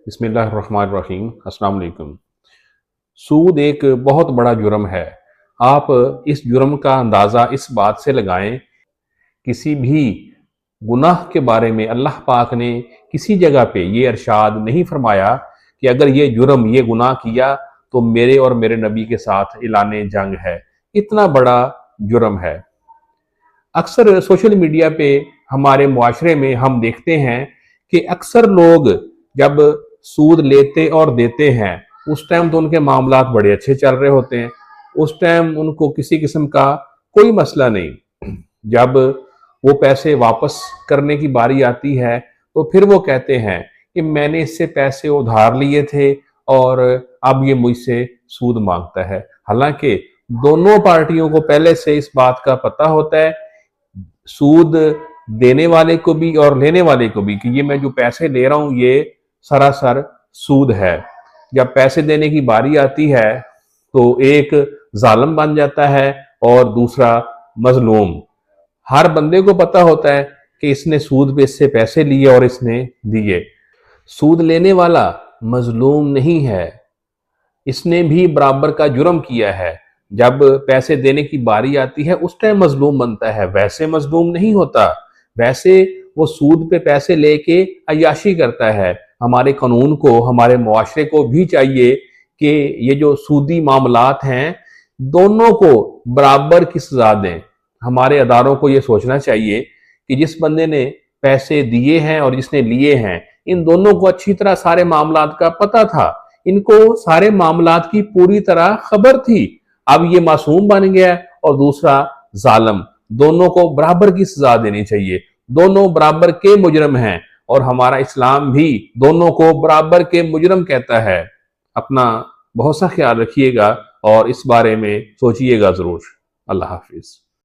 बिस्मिल्लाहिर्रहमानिर्रहीम। अस्सलाम वालेकुम। सूद एक बहुत बड़ा जुर्म है। आप इस जुर्म का अंदाज़ा इस बात से लगाएं, किसी भी गुनाह के बारे में अल्लाह पाक ने किसी जगह पे ये इरशाद नहीं फरमाया कि अगर ये जुर्म ये गुनाह किया तो मेरे और मेरे नबी के साथ ऐलाने जंग है। इतना बड़ा जुर्म है। अक्सर सोशल मीडिया पे हमारे मुआशरे में हम देखते हैं कि अक्सर लोग जब सूद लेते और देते हैं उस टाइम तो उनके मामलात बड़े अच्छे चल रहे होते हैं, उस टाइम उनको किसी किस्म का कोई मसला नहीं। जब वो पैसे वापस करने की बारी आती है तो फिर वो कहते हैं कि मैंने इससे पैसे उधार लिए थे और अब ये मुझसे सूद मांगता है। हालांकि दोनों पार्टियों को पहले से इस बात का पता होता है, सूद देने वाले को भी और लेने वाले को भी, कि ये मैं जो पैसे ले रहा हूं ये सरासर सूद है। जब पैसे देने की बारी आती है तो एक जालिम बन जाता है और दूसरा मजलूम। हर बंदे को पता होता है कि इसने सूद पे इससे पैसे लिए और इसने दिए। सूद लेने वाला मजलूम नहीं है, इसने भी बराबर का जुर्म किया है। जब पैसे देने की बारी आती है उस टाइम मजलूम बनता है, वैसे मजलूम नहीं होता। वैसे वो सूद पे पैसे लेके अय्याशी करता है। हमारे कानून को, हमारे मुआशरे को भी चाहिए कि ये जो सूदी मामलात हैं दोनों को बराबर की सजा दें। हमारे अदारों को ये सोचना चाहिए कि जिस बंदे ने पैसे दिए हैं और जिसने लिए हैं, इन दोनों को अच्छी तरह सारे मामलात का पता था, इनको सारे मामलात की पूरी तरह खबर थी। अब ये मासूम बन गया और दूसरा जालिम। दोनों को बराबर की सजा देनी चाहिए। दोनों बराबर के मुजरम हैं और हमारा इस्लाम भी दोनों को बराबर के मुजरम कहता है। अपना बहुत सा ख्याल रखिएगा और इस बारे में सोचिएगा जरूर। अल्लाह हाफिज।